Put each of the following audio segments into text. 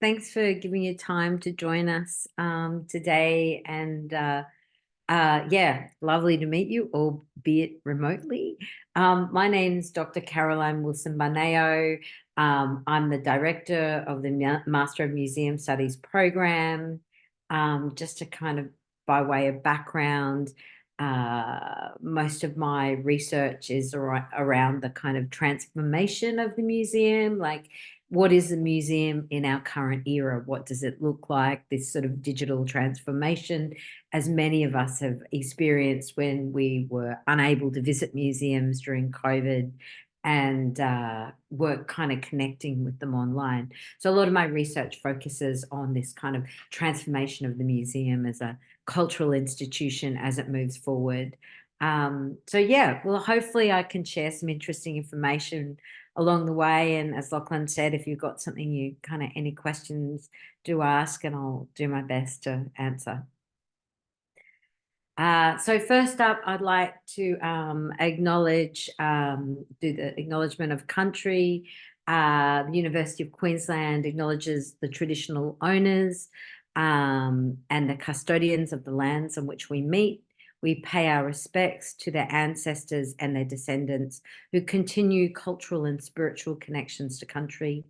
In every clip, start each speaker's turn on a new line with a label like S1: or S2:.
S1: Thanks for giving your time to join us today. And yeah, lovely to meet you, albeit remotely. My name's Dr. Caroline Wilson-Barnao. I'm the director of the Master of Museum Studies program. Just to kind of, by way of background, most of my research is around the kind of transformation of the museum, like what is the museum in our current era? What does it look like? This sort of digital transformation, as many of us have experienced when we were unable to visit museums during COVID and were kind of connecting with them online. So a lot of my research focuses on this kind of transformation of the museum as a cultural institution as it moves forward. So yeah, well, hopefully I can share some interesting information along the way. And as Lachlan said, if you've got something you kind of any questions, do ask and I'll do my best to answer. So first up, I'd like to acknowledge, do the acknowledgement of country. The University of Queensland acknowledges the traditional owners and the custodians of the lands on which we meet. We pay our respects to their ancestors and their descendants who continue cultural and spiritual connections to country.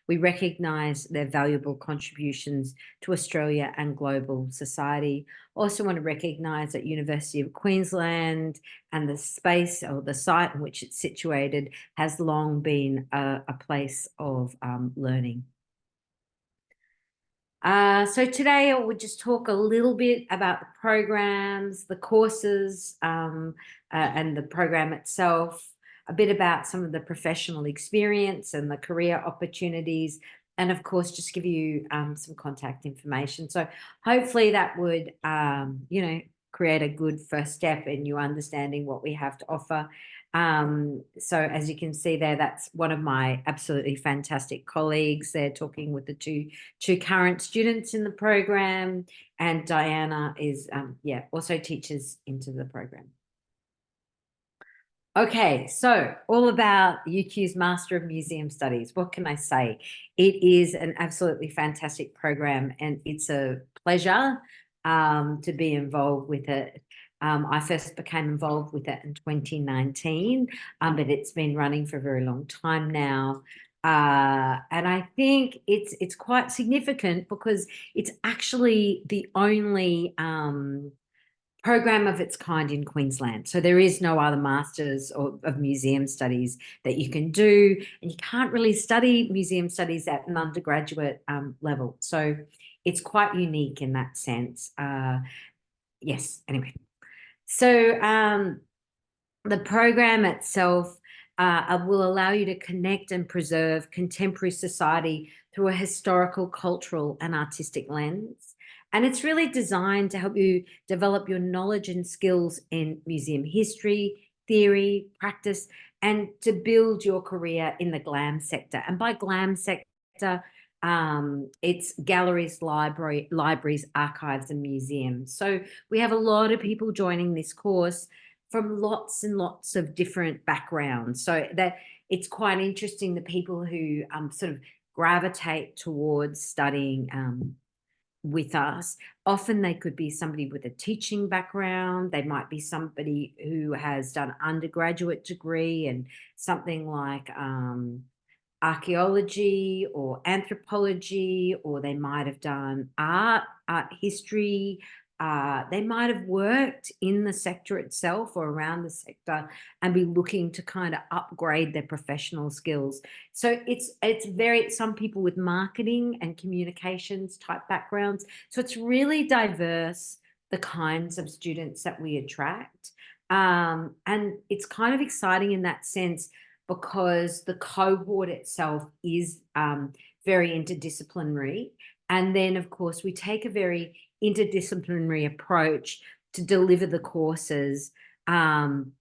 S1: We recognise their valuable contributions to Australia and global society. Also want to recognise that University of Queensland and the space or the site in which it's situated has long been a place of learning. So today I would just talk a little bit about the programs, the courses, and the program itself, a bit about some of the professional experience and the career opportunities, and of course, just give you some contact information. So hopefully that would, create a good first step in you understanding what we have to offer. So as you can see there, that's one of my absolutely fantastic colleagues. They're talking with the two current students in the program, and Diana is, also teaches into the program. Okay, so all about UQ's Master of Museum Studies. What can I say? It is an absolutely fantastic program, and it's a pleasure to be involved with it. I first became involved with it in 2019, but it's been running for a very long time now. And I think it's quite significant because it's actually the only program of its kind in Queensland. So there is no other Masters of Museum Studies that you can do, and you can't really study museum studies at an undergraduate level. So it's quite unique in that sense. Yes, anyway. So the program itself will allow you to connect and preserve contemporary society through a historical, cultural, and artistic lens. And it's really designed to help you develop your knowledge and skills in museum history, theory, practice, and to build your career in the GLAM sector. And by GLAM sector, it's galleries, libraries, archives, and museums. So we have a lot of people joining this course from lots and lots of different backgrounds. So that it's quite interesting, the people who sort of gravitate towards studying with us. Often they could be somebody with a teaching background. They might be somebody who has done undergraduate degree and something like archaeology or anthropology, or they might have done art history. They might have worked in the sector itself or around the sector and be looking to kind of upgrade their professional skills. So it's very, some people with marketing and communications type backgrounds. So it's really diverse, the kinds of students that we attract. And it's kind of exciting in that sense because the cohort itself is very interdisciplinary. And then, of course, we take a very interdisciplinary approach to deliver the courses. And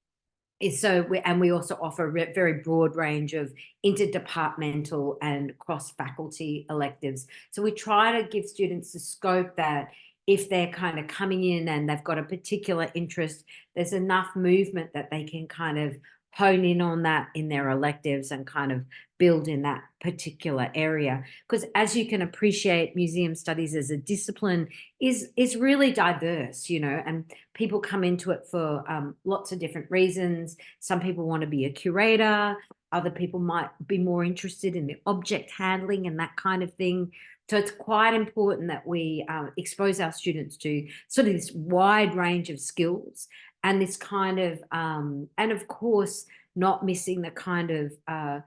S1: we also offer a very broad range of interdepartmental and cross-faculty electives. So we try to give students the scope that if they're kind of coming in and they've got a particular interest, there's enough movement that they can kind of hone in on that in their electives and kind of build in that particular area. Because as you can appreciate, museum studies as a discipline is really diverse, you know, and people come into it for lots of different reasons. Some people want to be a curator. Other people might be more interested in the object handling and that kind of thing. So it's quite important that we expose our students to sort of this wide range of skills and this kind of, and of course, not missing the kind of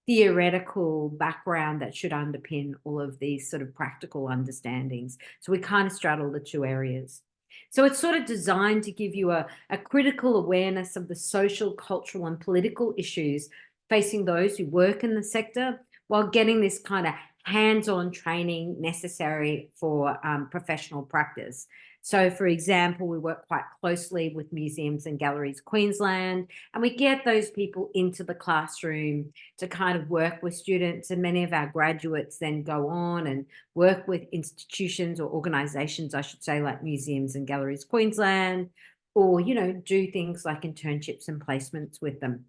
S1: theoretical background that should underpin all of these sort of practical understandings. So we kind of straddle the two areas. So it's sort of designed to give you a critical awareness of the social, cultural, and political issues facing those who work in the sector, while getting this kind of hands-on training necessary for professional practice. So, for example, we work quite closely with Museums and Galleries Queensland, and we get those people into the classroom to kind of work with students. And many of our graduates then go on and work with institutions or organisations, I should say, like Museums and Galleries Queensland, or, you know, do things like internships and placements with them.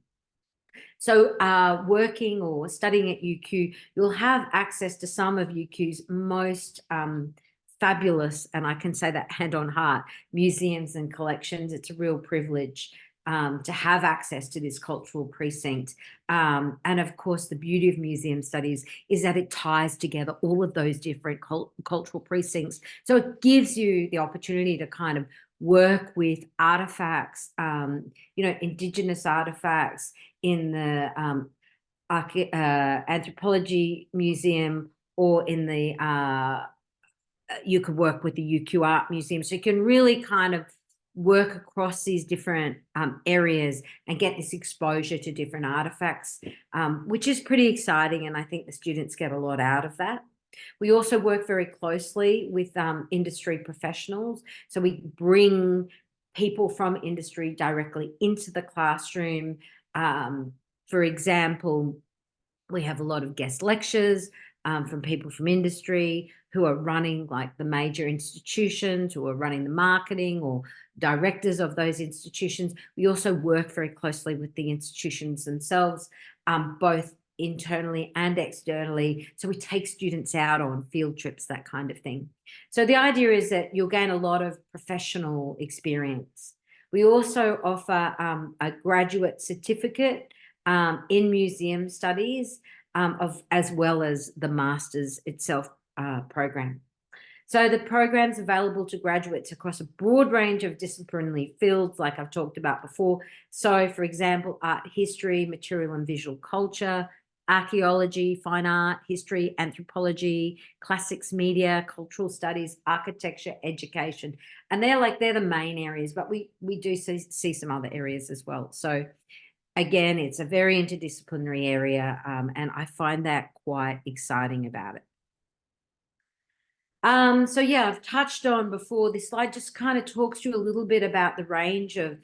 S1: So working or studying at UQ, you'll have access to some of UQ's most fabulous, and I can say that hand on heart, museums and collections. It's a real privilege to have access to this cultural precinct. And of course, the beauty of museum studies is that it ties together all of those different cultural precincts. So it gives you the opportunity to kind of work with artifacts, you know, Indigenous artifacts in the Anthropology Museum, or in the, you could work with the UQ Art Museum. So you can really kind of work across these different areas and get this exposure to different artifacts, which is pretty exciting. And I think the students get a lot out of that. We also work very closely with industry professionals. So we bring people from industry directly into the classroom. For example, we have a lot of guest lectures from people from industry who are running like the major institutions, who are running the marketing, or directors of those institutions. We also work very closely with the institutions themselves, both internally and externally. So we take students out on field trips, that kind of thing. So the idea is that you'll gain a lot of professional experience. We also offer a graduate certificate in museum studies, as well as the master's itself program. So the program's available to graduates across a broad range of disciplinary fields, like I've talked about before. So, for example, art history, material and visual culture, archaeology, fine art, history, anthropology, classics, media, cultural studies, architecture, education. And they're the main areas, but we do see some other areas as well. So again, it's a very interdisciplinary area, and I find that quite exciting about it. So yeah, I've touched on before, this slide just kind of talks to you a little bit about the range of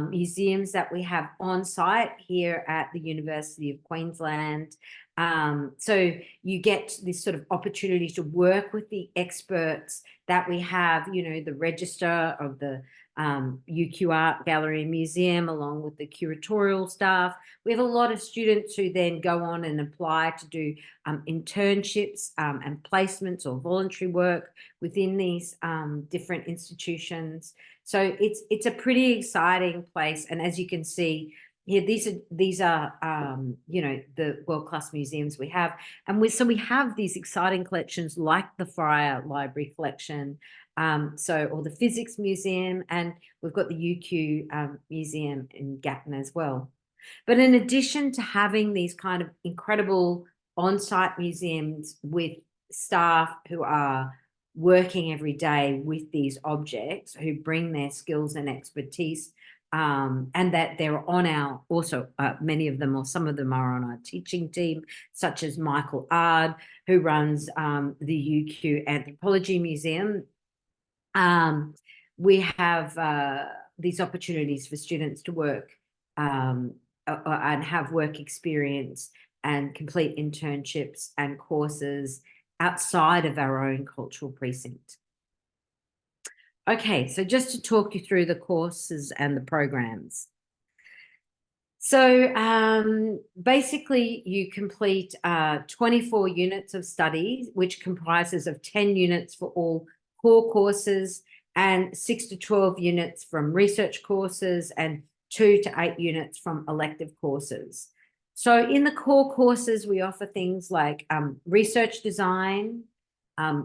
S1: museums that we have on site here at the University of Queensland. So you get this sort of opportunity to work with the experts that we have, you know, the register of the UQ Art Gallery and Museum, along with the curatorial staff. We have a lot of students who then go on and apply to do internships and placements or voluntary work within these different institutions. So it's a pretty exciting place. And as you can see here, these are you know, the world-class museums we have. And so we have these exciting collections like the Fryer Library Collection, or the Physics Museum, and we've got the UQ Museum in Gatton as well. But in addition to having these kind of incredible on-site museums with staff who are working every day with these objects, who bring their skills and expertise, and that they're on our, also many of them, or some of them are on our teaching team, such as Michael Ard, who runs the UQ Anthropology Museum. We have these opportunities for students to work and have work experience and complete internships and courses outside of our own cultural precinct. Okay, so just to talk you through the courses and the programs. So basically you complete 24 units of study, which comprises of 10 units for all core courses and 6 to 12 units from research courses and 2 to 8 units from elective courses. So in the core courses, we offer things like research design,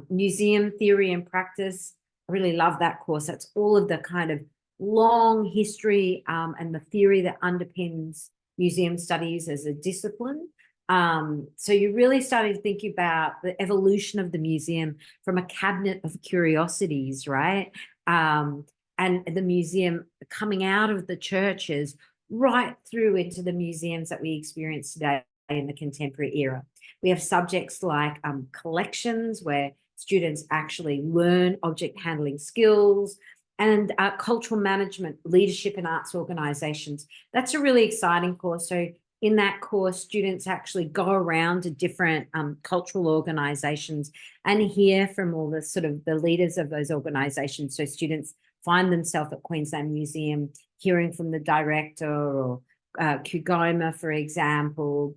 S1: museum theory and practice. I really love that course. That's all of the kind of long history and the theory that underpins museum studies as a discipline. So you're really starting to think about the evolution of the museum from a cabinet of curiosities, right? And the museum coming out of the churches right through into the museums that we experience today in the contemporary era. We have subjects like collections, where students actually learn object handling skills, and cultural management, leadership and arts organizations. That's a really exciting course. So in that course, students actually go around to different cultural organizations and hear from all the sort of the leaders of those organizations. So students find themselves at Queensland Museum hearing from the director, or Kugoma, for example,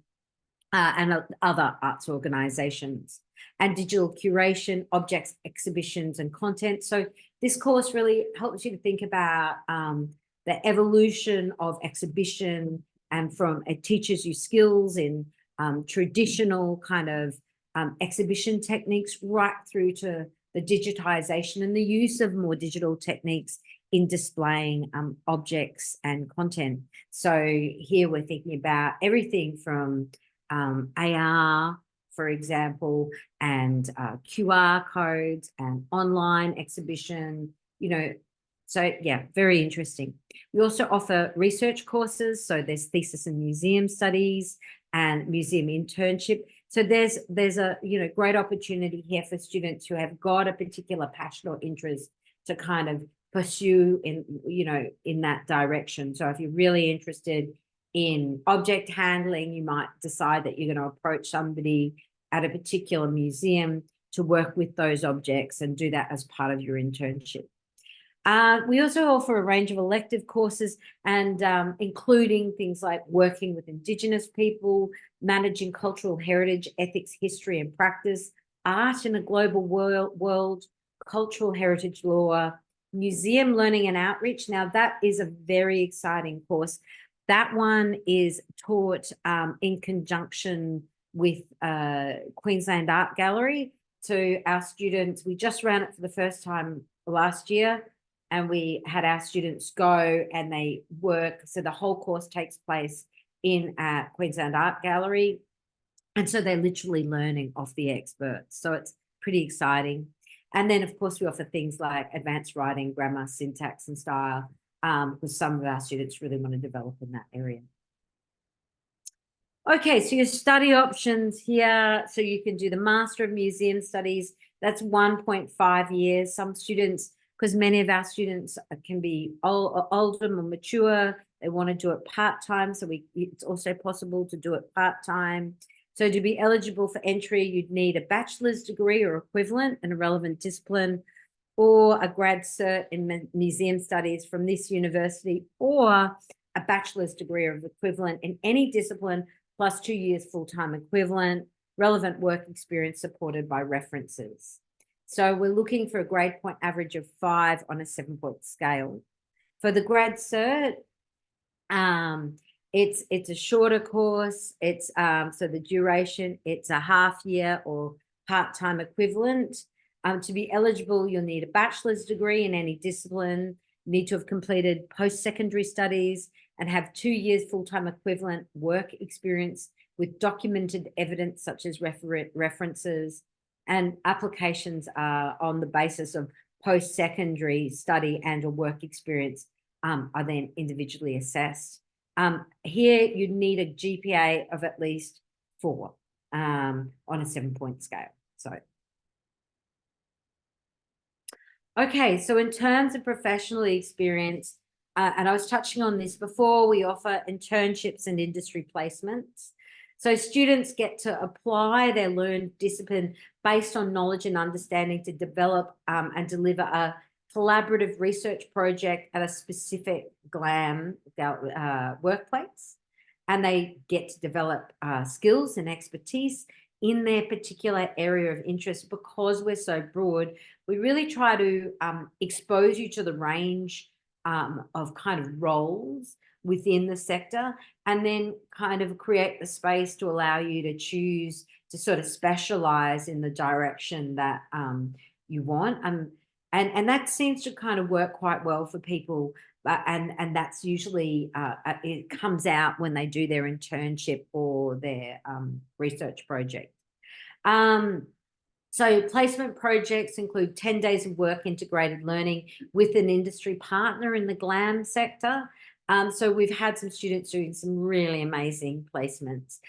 S1: and other arts organizations, and digital curation, objects, exhibitions, and content. So this course really helps you to think about the evolution of exhibition, and from it teaches you skills in traditional kind of exhibition techniques right through to the digitization and the use of more digital techniques in displaying objects and content. So here we're thinking about everything from AR, for example, and QR codes and online exhibition, so yeah, very interesting. We also offer research courses. So there's thesis and museum studies and museum internship. So there's a great opportunity here for students who have got a particular passion or interest to kind of pursue in that direction. So if you're really interested in object handling, you might decide that you're going to approach somebody at a particular museum to work with those objects and do that as part of your internship. We also offer a range of elective courses, and including things like working with Indigenous people, managing cultural heritage, ethics, history and practice, art in a global world, cultural heritage law, museum learning and outreach. Now that is a very exciting course. That one is taught in conjunction with Queensland Art Gallery to our students. We just ran it for the first time last year, and we had our students go and they work. So the whole course takes place in Queensland Art Gallery. And so they're literally learning off the experts. So it's pretty exciting. And then, of course, we offer things like advanced writing, grammar, syntax and style, because some of our students really want to develop in that area. Okay, so your study options here. So you can do the Master of Museum Studies. That's 1.5 years. Some students, because many of our students can be older, more mature, they want to do it part-time. So it's also possible to do it part-time. So to be eligible for entry, you'd need a bachelor's degree or equivalent in a relevant discipline, or a grad cert in museum studies from this university, or a bachelor's degree of equivalent in any discipline, plus 2 years full-time equivalent, relevant work experience supported by references. So we're looking for a grade point average of 5 on a 7-point scale. For the grad cert, it's a shorter course. It's so the duration, it's a half year or part-time equivalent. To be eligible, you'll need a bachelor's degree in any discipline, need to have completed post-secondary studies, and have 2 years full-time equivalent work experience with documented evidence such as references, and applications are on the basis of post-secondary study and or work experience are then individually assessed. Here you'd need a GPA of at least 4 on a 7-point scale. Okay, so in terms of professional experience, and I was touching on this before, we offer internships and industry placements. So students get to apply their learned discipline based on knowledge and understanding to develop and deliver a collaborative research project at a specific GLAM workplace. and they get to develop skills and expertise in their particular area of interest. Because we're so broad, we really try to expose you to the range of kind of roles within the sector, and then kind of create the space to allow you to choose to sort of specialize in the direction that you want. And that seems to kind of work quite well for people. And that's usually, it comes out when they do their internship or their research project. So placement projects include 10 days of work integrated learning with an industry partner in the GLAM sector. So we've had some students doing some really amazing placements.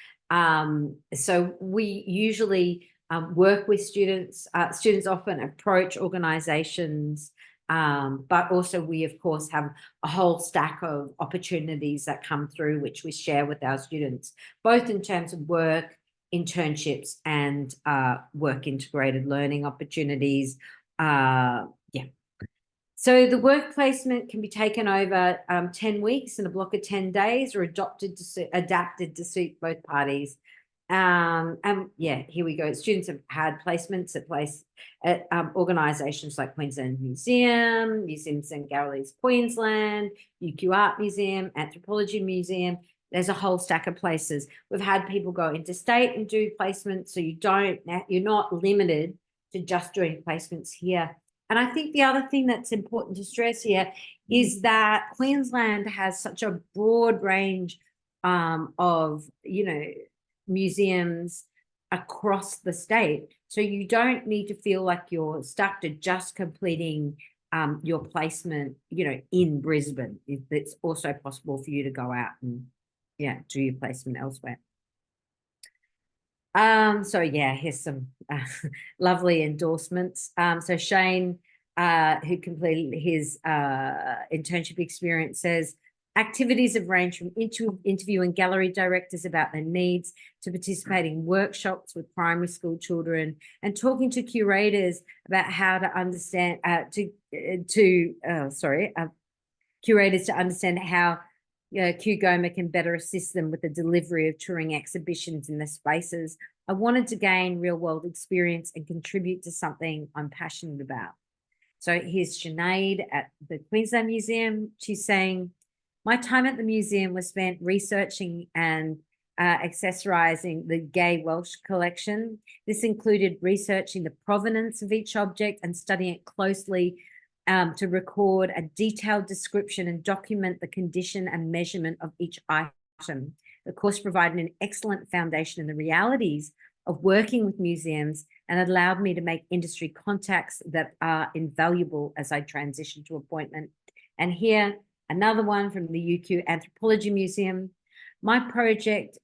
S1: So we usually work with students. Students often approach organizations, but also we, of course, have a whole stack of opportunities that come through, which we share with our students, both in terms of work, internships, and work integrated learning opportunities. So the work placement can be taken over 10 weeks in a block of 10 days, or adapted to suit both parties. And yeah, here we go. Students have had placements at organisations like Queensland Museum, Museums and Galleries Queensland, UQ Art Museum, Anthropology Museum. There's a whole stack of places. We've had people go interstate and do placements, so you're not limited to just doing placements here. And I think the other thing that's important to stress here is that Queensland has such a broad range of, museums across the state. So you don't need to feel like you're stuck to just completing your placement, in Brisbane. It's also possible for you to go out and, do your placement elsewhere. So yeah, here's some lovely endorsements. So Shane, who completed his internship experience, says activities have ranged from interviewing gallery directors about their needs to participating workshops with primary school children and talking to curators about how to understand curators to understand how Kew Goma can better assist them with the delivery of touring exhibitions in the spaces. I wanted to gain real-world experience and contribute to something I'm passionate about. So here's Sinead at the Queensland Museum. She's saying, my time at the museum was spent researching and accessorizing the Gay Welsh collection. This included researching the provenance of each object and studying it closely to record a detailed description and document the condition and measurement of each item. The course provided an excellent foundation in the realities of working with museums and allowed me to make industry contacts that are invaluable as I transition to appointment. And here, another one from the UQ Anthropology Museum. My project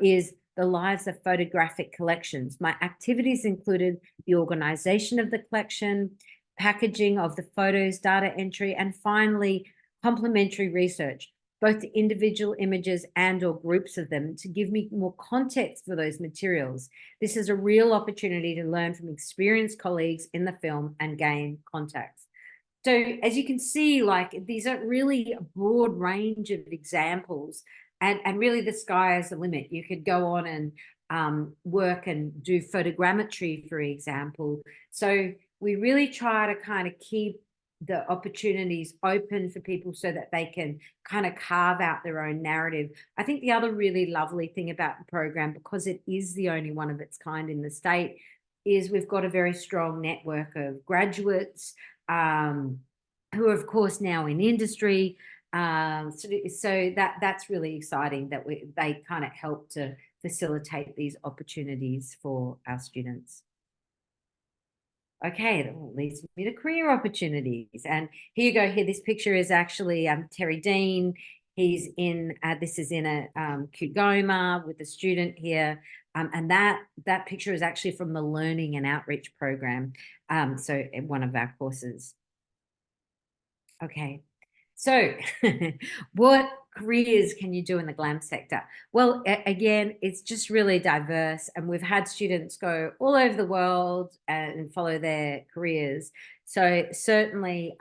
S1: is the lives of photographic collections. My activities included the organization of the collection, packaging of the photos, data entry, and finally, complementary research, both the individual images and or groups of them, to give me more context for those materials. This is a real opportunity to learn from experienced colleagues in the film and gain contacts. So as you can see, these are really a broad range of examples, and really the sky is the limit. You could go on and work and do photogrammetry, for example. So we really try to kind of keep the opportunities open for people so that they can kind of carve out their own narrative. I think the other really lovely thing about the program, because it is the only one of its kind in the state, is we've got a very strong network of graduates who are, of course, now in industry. So that's really exciting that they kind of help to facilitate these opportunities for our students. Okay, that leads me to career opportunities. And here you go. Here, this picture is actually Terry Dean. He's in, this is in a Kew Goma with a student here. And that picture is actually from the Learning and Outreach program. So in one of our courses. Okay, so what careers can you do in the GLAM sector? Well, again, it's just really diverse, and we've had students go all over the world and follow their careers. So certainly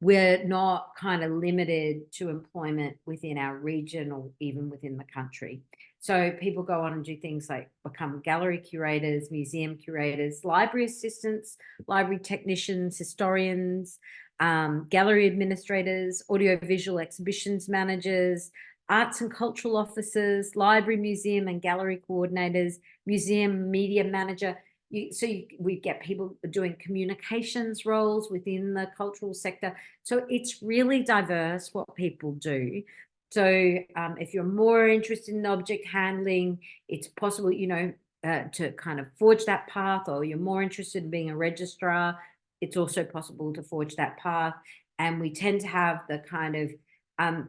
S1: we're not kind of limited to employment within our region or even within the country. So people go on and do things like become gallery curators, museum curators, library assistants, library technicians, historians, gallery administrators, audiovisual exhibitions managers, arts and cultural officers, library, museum and gallery coordinators, museum media manager. We get people doing communications roles within the cultural sector. So it's really diverse what people do. So if you're more interested in object handling, it's possible, to kind of forge that path, or you're more interested in being a registrar, it's also possible to forge that path. And we tend to have the kind of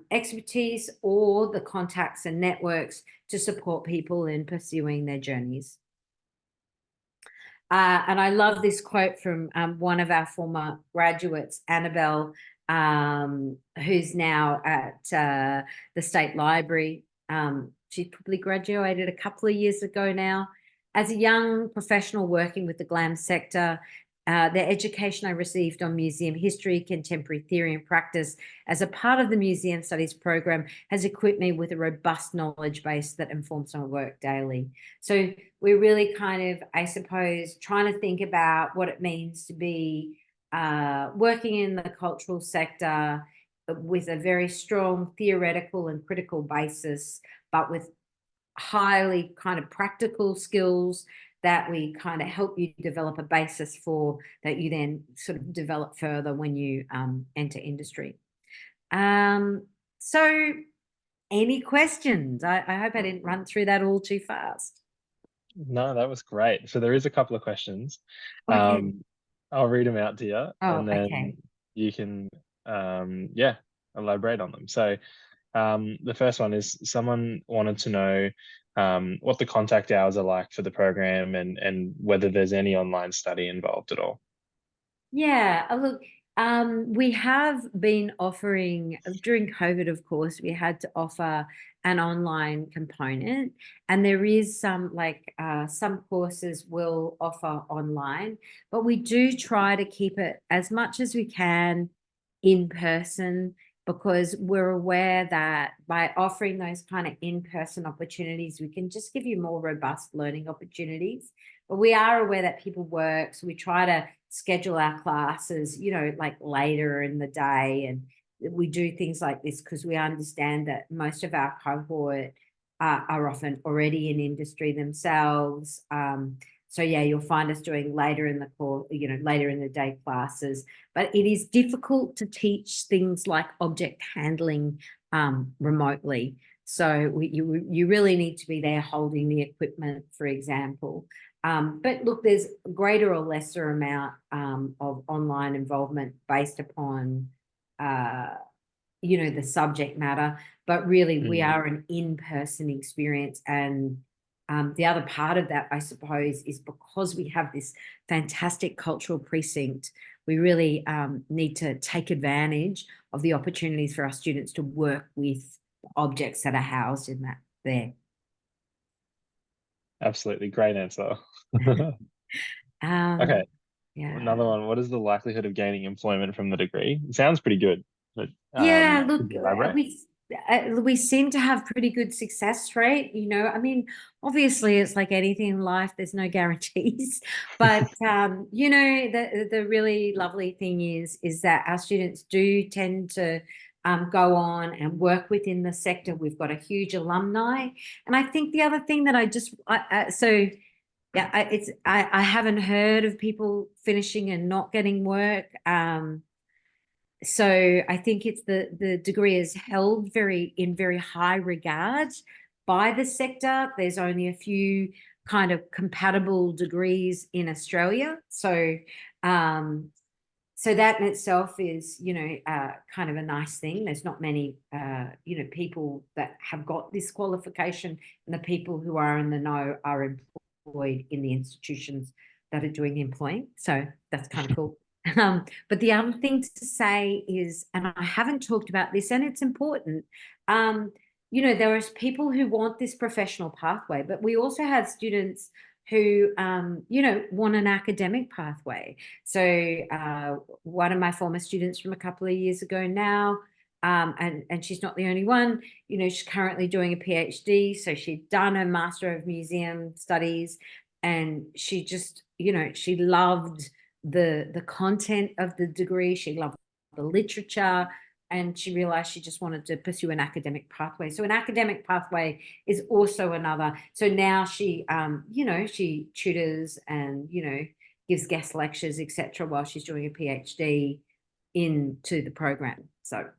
S1: expertise or the contacts and networks to support people in pursuing their journeys. And I love this quote from one of our former graduates, Annabelle, who's now at the State Library. She probably graduated a couple of years ago now. As a young professional working with the GLAM sector, the education I received on museum history, contemporary theory and practice as a part of the museum studies program has equipped me with a robust knowledge base that informs my work daily. So we're really kind of, I suppose, trying to think about what it means to be working in the cultural sector with a very strong theoretical and critical basis, but with highly kind of practical skills that we kind of help you develop a basis for, that you then sort of develop further when you enter industry. So any questions? I hope I didn't run through that all too fast.
S2: No, that was great. So there is a couple of questions.
S1: Okay.
S2: I'll read them out to you,
S1: Oh,
S2: and then
S1: okay.
S2: you can, yeah, elaborate on them. So the first one is, someone wanted to know what the contact hours are like for the program, and whether there's any online study involved at all.
S1: Yeah, look, we have been offering during COVID, of course, we had to offer an online component, and there is some courses will offer online, but we do try to keep it as much as we can in person, because we're aware that by offering those kind of in-person opportunities, we can just give you more robust learning opportunities. But we are aware that people work, so we try to schedule our classes, like later in the day. And we do things like this because we understand that most of our cohort are often already in industry themselves. So yeah, you'll find us doing later in the course, later in the day classes. But it is difficult to teach things like object handling remotely. So you really need to be there holding the equipment, for example. But look, there's greater or lesser amount of online involvement based upon, the subject matter. But really, we are an in-person experience. And the other part of that, I suppose, is because we have this fantastic cultural precinct, we really need to take advantage of the opportunities for our students to work with objects that are housed in that there.
S2: Absolutely, great answer.
S1: Um,
S2: Okay,
S1: yeah.
S2: another one. What is the likelihood of gaining employment from the degree? It sounds pretty good, but
S1: Yeah,
S2: could
S1: look,
S2: you elaborate?
S1: we seem to have pretty good success rate. I mean, obviously, it's like anything in life. There's no guarantees, but the really lovely thing is that our students do tend to go on and work within the sector. We've got a huge alumni, and I think the other thing that so yeah, I haven't heard of people finishing and not getting work. So I think it's the degree is held in very high regard by the sector. There's only a few kind of compatible degrees in Australia. So so that in itself is, kind of a nice thing. There's not many, people that have got this qualification, and the people who are in the know are employed in the institutions that are doing the employing. So that's kind of cool. But the other thing to say is, and I haven't talked about this, and it's important, there is people who want this professional pathway, but we also have students who, want an academic pathway. So one of my former students from a couple of years ago now, and she's not the only one, she's currently doing a PhD. So she'd done her Master of Museum Studies, and she just, she loved the content of the degree. She loved the literature, and she realized she just wanted to pursue an academic pathway. So an academic pathway is also another. So now she, she tutors and, gives guest lectures, etc., while she's doing a PhD into the program. So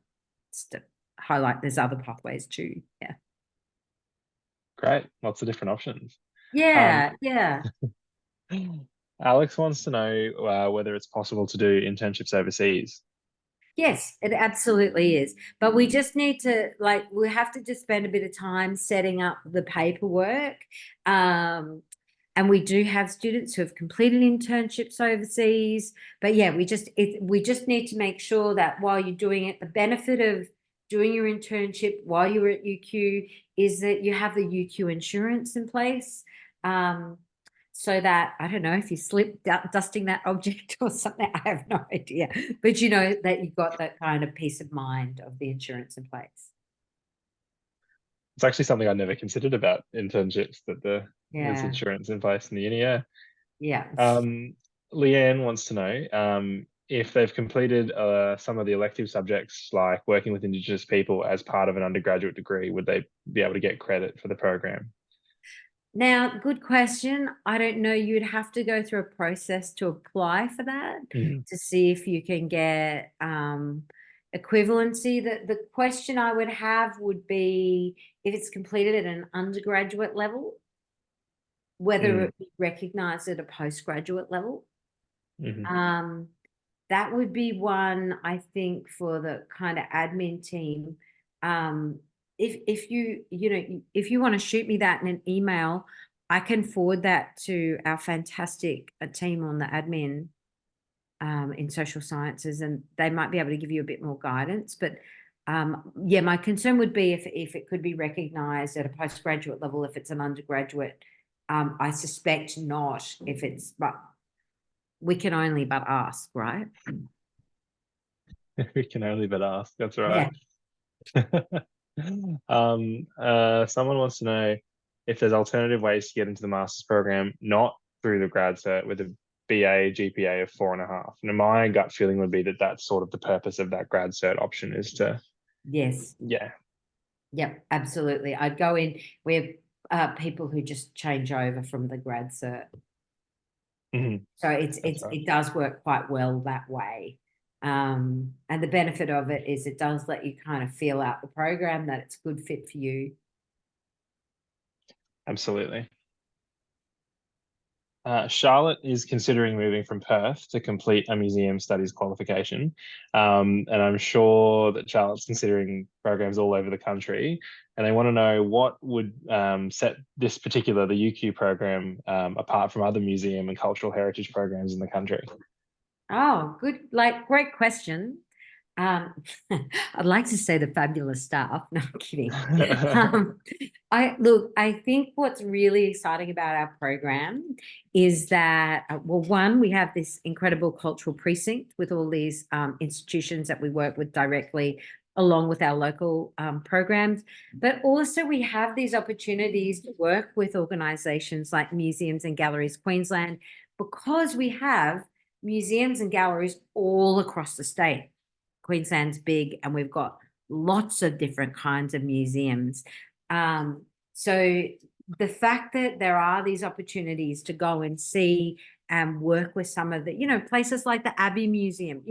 S1: just to highlight, there's other pathways too. Yeah.
S2: Great. Lots of different options.
S1: Yeah. Yeah.
S2: Alex wants to know whether it's possible to do internships overseas.
S1: Yes, it absolutely is. But we just need to, we have to just spend a bit of time setting up the paperwork. And we do have students who have completed internships overseas. But yeah, we just need to make sure that while you're doing it, the benefit of doing your internship while you're at UQ is that you have the UQ insurance in place. So that, I don't know, if you slip dusting that object or something, I have no idea. But that you've got that kind of peace of mind of the insurance in place.
S2: It's actually something I never considered about internships, that there's
S1: Yeah.
S2: insurance in place in the uni. Yeah.
S1: Yeah.
S2: Leanne wants to know if they've completed some of the elective subjects, like working with Indigenous people, as part of an undergraduate degree, would they be able to get credit for the program?
S1: Now, good question. I don't know. You'd have to go through a process to apply for that to see if you can get equivalency. The question I would have would be if it's completed at an undergraduate level, whether it be recognized at a postgraduate level. That would be one, I think, for the kind of admin team. If you want to shoot me that in an email, I can forward that to our fantastic team on the admin in social sciences, and they might be able to give you a bit more guidance. But yeah, my concern would be if it could be recognized at a postgraduate level. If it's an undergraduate, I suspect not. If it's, but we can only but ask, right?
S2: We can only but ask. That's right.
S1: Yeah.
S2: Someone wants to know if there's alternative ways to get into the master's program, not through the grad cert, with a BA GPA of 4.5. And my gut feeling would be that that's sort of the purpose of that grad cert option, is to.
S1: Yes.
S2: Yeah.
S1: Yep, absolutely. I'd go in. We have people who just change over from the grad cert. So it does work quite well that way. And the benefit of it is it does let you kind of feel out the program, that it's a good fit for you.
S2: Absolutely. Charlotte is considering moving from Perth to complete a museum studies qualification. And I'm sure that Charlotte's considering programs all over the country. And they want to know what would set this particular, the UQ program, apart from other museum and cultural heritage programs in the country.
S1: Oh, good. Great question. I'd like to say the fabulous staff. No, I'm kidding. I think what's really exciting about our program is that, well, one, we have this incredible cultural precinct with all these institutions that we work with directly, along with our local programs. But also we have these opportunities to work with organisations like Museums and Galleries Queensland, because we have museums and galleries all across the state. Queensland's big, and we've got lots of different kinds of museums. So the fact that there are these opportunities to go and see and work with some of the, places like the Abbey Museum,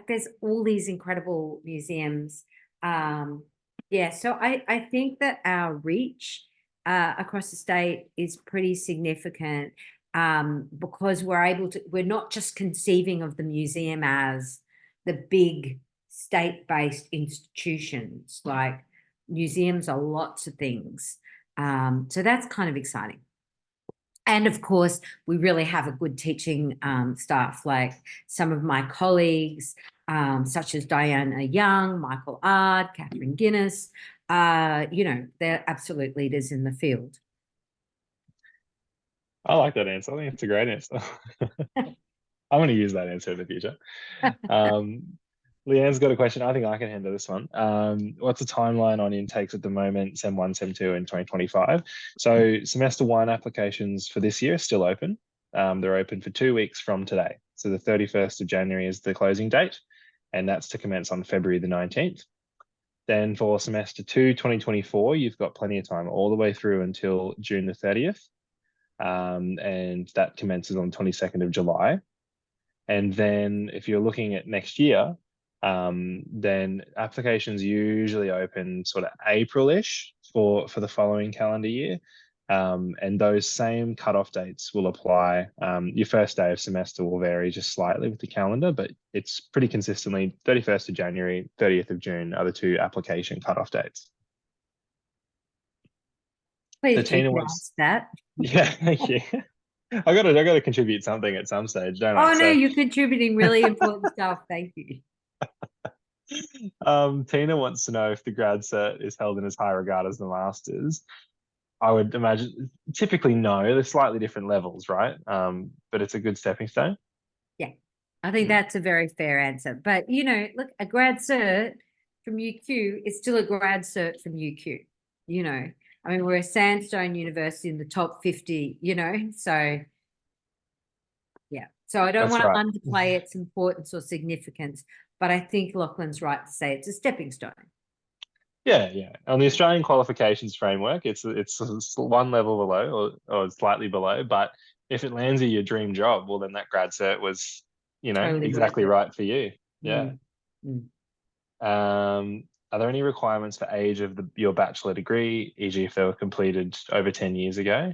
S1: there's all these incredible museums. Yeah, so I think that our reach across the state is pretty significant, because we're not just conceiving of the museum as the big state-based institutions. Like, museums are lots of things. So that's kind of exciting. And of course, we really have a good teaching staff, like some of my colleagues, such as Diana Young, Michael Ard, Catherine Guinness. They're absolute leaders in the field.
S2: I like that answer. I think it's a great answer. I'm going to use that answer in the future. Um, Leanne's got a question. I think I can handle this one. What's the timeline on intakes at the moment, Sem 1, Sem 2 in 2025? So semester 1 applications for this year are still open. They're open for 2 weeks from today. So the 31st of January is the closing date, and that's to commence on February the 19th. Then for semester 2, 2024, you've got plenty of time all the way through until June the 30th. And that commences on 22nd of July. And then if you're looking at next year, then applications usually open sort of April-ish for the following calendar year. And those same cutoff dates will apply. Your first day of semester will vary just slightly with the calendar, but it's pretty consistently 31st of January, 30th of June are the two application cutoff dates.
S1: Please
S2: Tina
S1: keep
S2: wants
S1: that.
S2: Yeah, thank you. I gotta contribute something at some stage, don't I?
S1: Oh no, you're contributing really important stuff. Thank you.
S2: Tina wants to know if the grad cert is held in as high regard as the masters. I would imagine typically no, there's slightly different levels, right? But it's a good stepping stone.
S1: Yeah, I think that's a very fair answer. But look, a grad cert from UQ is still a grad cert from UQ. I mean, we're a Sandstone University in the top 50. So yeah. So I don't
S2: That's
S1: want to
S2: right.
S1: underplay its importance or significance, but I think Lachlan's right to say it's a stepping stone.
S2: Yeah. On the Australian qualifications framework, it's one level below or slightly below. But if it lands you your dream job, well, then that grad cert was,
S1: Totally
S2: exactly right for you. Yeah.
S1: Mm.
S2: Are there any requirements for age of your bachelor degree, e.g., if they were completed over 10 years ago?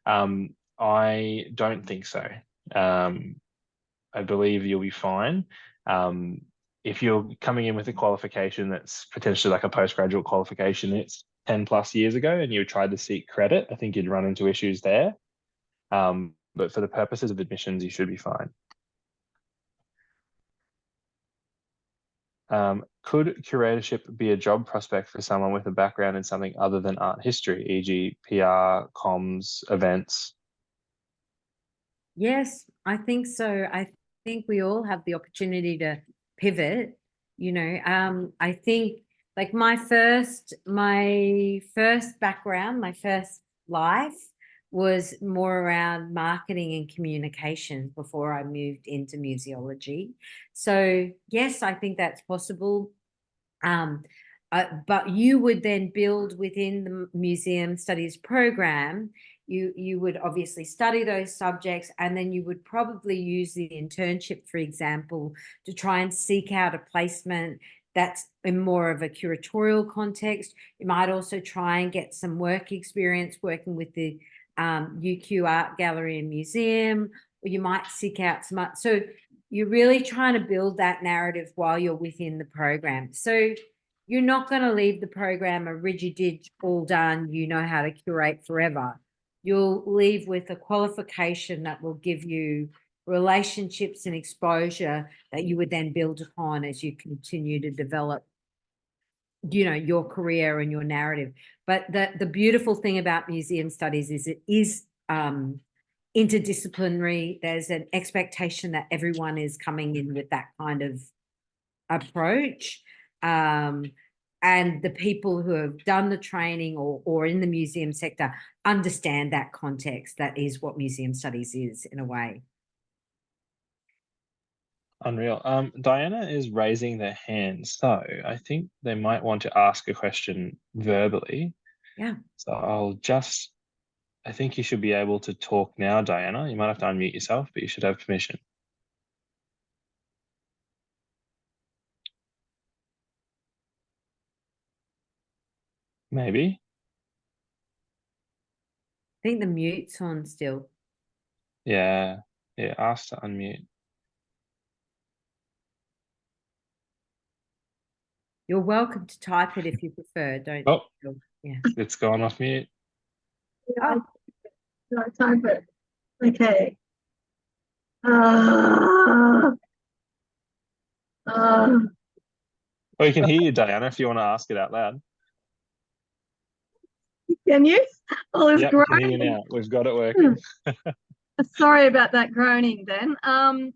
S2: I don't think so. I believe you'll be fine. If you're coming in with a qualification that's potentially like a postgraduate qualification, it's 10 plus years ago, and you tried to seek credit, I think you'd run into issues there. But for the purposes of admissions, you should be fine. Could curatorship be a job prospect for someone with a background in something other than art history, e.g., PR, comms, events?
S1: Yes, I think so. I think we all have the opportunity to pivot. I think like my first background, my first life was more around marketing and communications before I moved into museology. So yes, I think that's possible. But you would then build within the museum studies program. You would obviously study those subjects, and then you would probably use the internship, for example, to try and seek out a placement that's in more of a curatorial context. You might also try and get some work experience working with the UQ Art Gallery and Museum, or you might seek out some art. So you're really trying to build that narrative while you're within the program. So you're not going to leave the program a rigid, all done, how to curate forever. You'll leave with a qualification that will give you relationships and exposure that you would then build upon as you continue to develop your career and your narrative. But the beautiful thing about museum studies is it is interdisciplinary. There's an expectation that everyone is coming in with that kind of approach. And the people who have done the training or in the museum sector understand that context. That is what museum studies is, in a way.
S2: Unreal. Diana is raising their hand, so I think they might want to ask a question verbally.
S1: Yeah.
S2: So I think you should be able to talk now, Diana. You might have to unmute yourself, but you should have permission. Maybe.
S1: I think the mute's on still.
S2: Yeah. Ask to unmute.
S1: You're welcome to type it if you prefer. Don't.
S2: Oh,
S1: yeah.
S2: It's gone off mute.
S3: Oh, no, type it. Okay.
S2: Well, you can hear you, Diana, if you want to ask it out loud.
S3: Can you? Oh, it's
S2: Yep,
S3: great.
S2: can hear you now. We've got it working.
S3: Sorry about that groaning then. I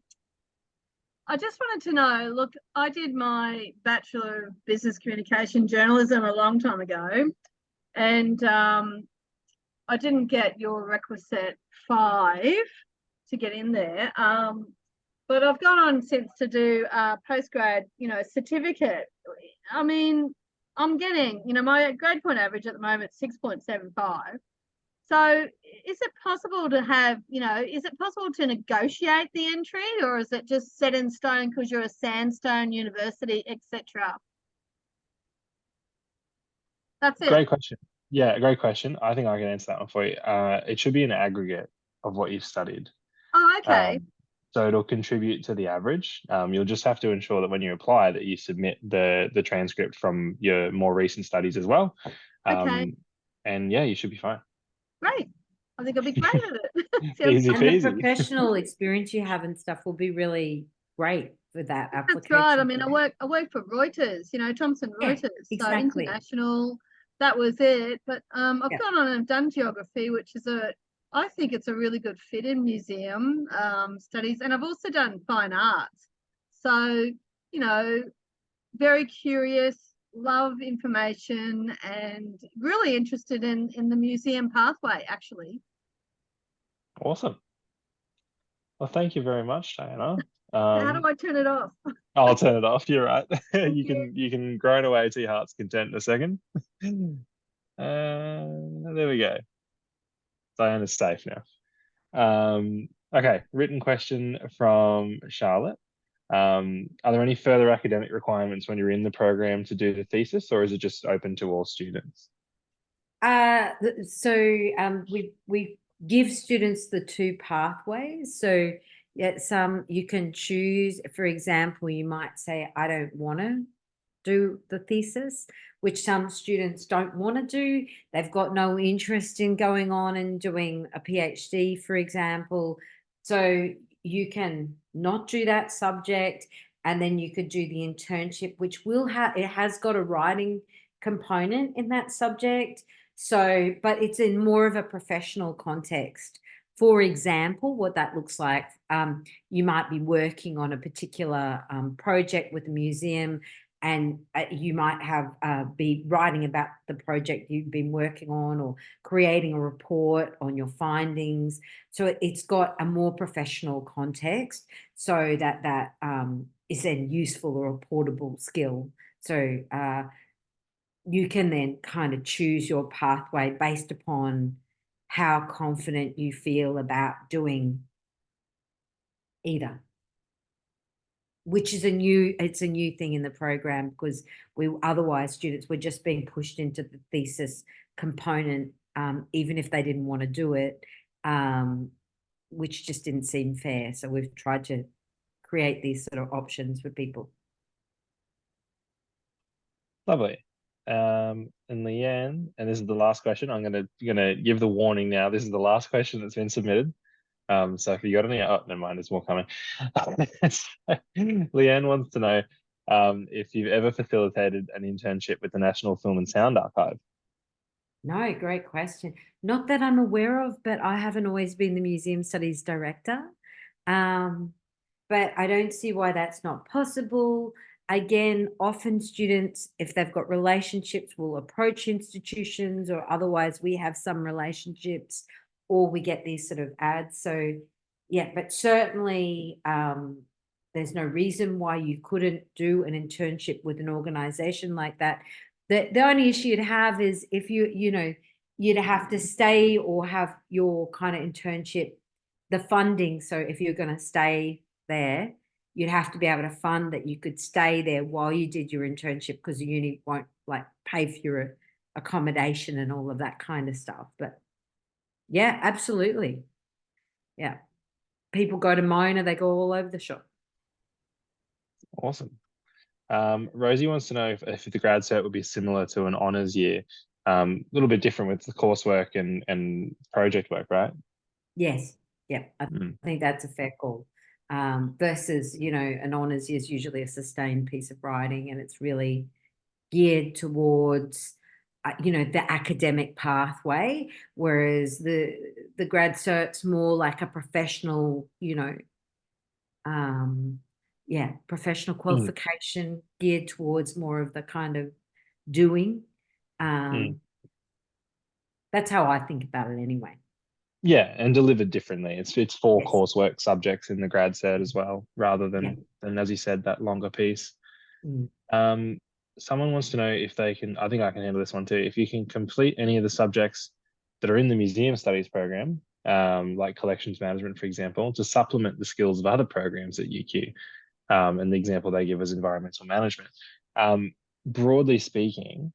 S3: just wanted to know, look, I did my Bachelor of Business Communication Journalism a long time ago, and I didn't get your requisite 5 to get in there. But I've gone on since to do a postgrad, certificate. I mean, I'm getting, my grade point average at the moment is 6.75. So is it possible to have, is it possible to negotiate the entry, or is it just set in stone because you're a sandstone university, etc.? That's it.
S2: Great question. Yeah, great question. I think I can answer that one for you. It should be an aggregate of what you've studied.
S3: Oh, okay.
S2: So it'll contribute to the average. You'll just have to ensure that when you apply that you submit the transcript from your more recent studies as well.
S3: Okay.
S2: And yeah, you should be fine.
S3: Great. I think I'll be great at it.
S2: Easy
S1: And the
S2: peasy.
S1: professional experience you have and stuff will be really great for that application.
S3: That's right. I mean, I work for Reuters, Thomson
S1: Yeah,
S3: Reuters,
S1: exactly.
S3: so international. That was it. But I've
S1: Yeah.
S3: gone on and done geography, which is I think it's a really good fit in museum studies, and I've also done fine arts. So very curious, love information, and really interested in the museum pathway, actually.
S2: Awesome. Well, thank you very much, Diana.
S3: How do I turn it off?
S2: I'll turn it off. You're right.
S3: Thank
S2: You can groan away to your heart's content in a second. There we go. Diana's safe now. Okay, written question from Charlotte. Are there any further academic requirements when you're in the program to do the thesis, or is it just open to all students?
S1: We give students the 2 pathways. So yeah, you can choose, for example, you might say, I don't want to do the thesis, which some students don't want to do. They've got no interest in going on and doing a PhD, for example. So you can not do that subject, and then you could do the internship, which it has got a writing component in that subject. So, but it's in more of a professional context. For example, what that looks like, you might be working on a particular project with the museum, and you might be writing about the project you've been working on, or creating a report on your findings. So it's got a more professional context, so that is then useful or a portable skill. So you can then kind of choose your pathway based upon how confident you feel about doing either, which is it's a new thing in the program, because otherwise students were just being pushed into the thesis component, even if they didn't want to do it, which just didn't seem fair. So we've tried to create these sort of options for people.
S2: Lovely. And Leanne, and this is the last question. I'm gonna give the warning now. This is the last question that's been submitted. So if you got any, never mind, there's more coming. Leanne wants to know if you've ever facilitated an internship with the National Film and Sound Archive.
S1: No, great question. Not that I'm aware of, but I haven't always been the museum studies director. But I don't see why that's not possible. Again, often students, if they've got relationships, will approach institutions, or otherwise we have some relationships, or we get these sort of ads. So yeah, but certainly there's no reason why you couldn't do an internship with an organization like that. The only issue you'd have is if you'd have to stay or have your kind of internship, the funding. So if you're going to stay there, you'd have to be able to fund that you could stay there while you did your internship, because the uni won't pay for your accommodation and all of that kind of stuff. But yeah, absolutely. Yeah. People go to Mona, they go all over the shop.
S2: Awesome. Rosie wants to know if the grad cert would be similar to an honours year, a little bit different with the coursework and project work, right?
S1: Yes. Yeah. I think that's a fair call. Versus, an honours year is usually a sustained piece of writing, and it's really geared towards you know, the academic pathway, whereas the grad cert's more like a professional, you know, yeah, professional qualification geared towards more of the kind of doing. That's how I think about it anyway.
S2: Yeah, and delivered differently. It's 4
S1: Yes.
S2: coursework subjects in the grad cert as well, rather than
S1: Yeah.
S2: as you said, that longer piece. Someone wants to know if they can, I think I can handle this one too, if you can complete any of the subjects that are in the museum studies program, like collections management, for example, to supplement the skills of other programs at UQ. And the example they give is environmental management. Broadly speaking,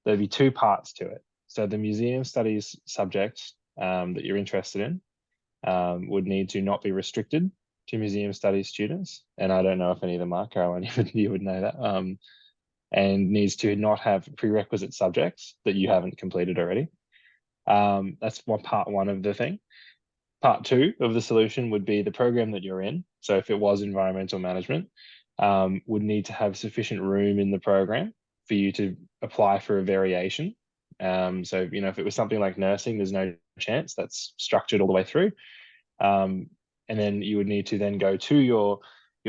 S2: there'd be 2 parts to it. So the museum studies subject that you're interested in would need to not be restricted to museum studies students. And I don't know if any of them are, Caroline, you would know that. And needs to not have prerequisite subjects that you haven't completed already. That's part 1 of the thing. Part 2 of the solution would be the program that you're in. So if it was environmental management, would need to have sufficient room in the program for you to apply for a variation. So, you know, if it was something like nursing, there's no chance. That's structured all the way through. And then you would need to then go to your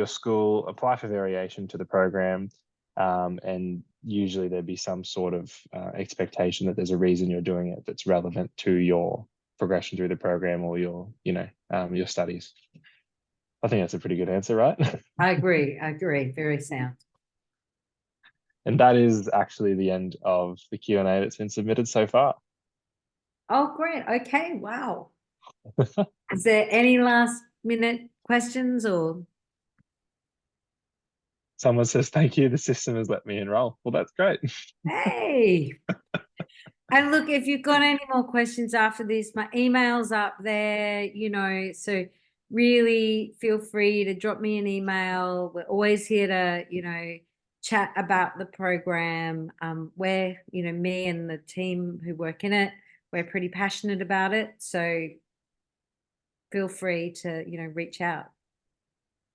S2: school, apply for variation to the program, and usually there'd be some sort of expectation that there's a reason you're doing it that's relevant to your progression through the program or your, you know, your studies. I think that's a pretty good answer, right?
S1: I agree. Very sound.
S2: And that is actually the end of the Q&A that's been submitted so far.
S1: Oh, great. Okay. Wow. Is there any last minute questions or?
S2: Someone says, thank you, the system has let me enroll. Well, that's great.
S1: Hey. And look, if you've got any more questions after this, my email's up there, you know, so really feel free to drop me an email. We're always here to, you know, chat about the program. We're, you know, me and the team who work in it, we're pretty passionate about it. So feel free to, you know, reach out.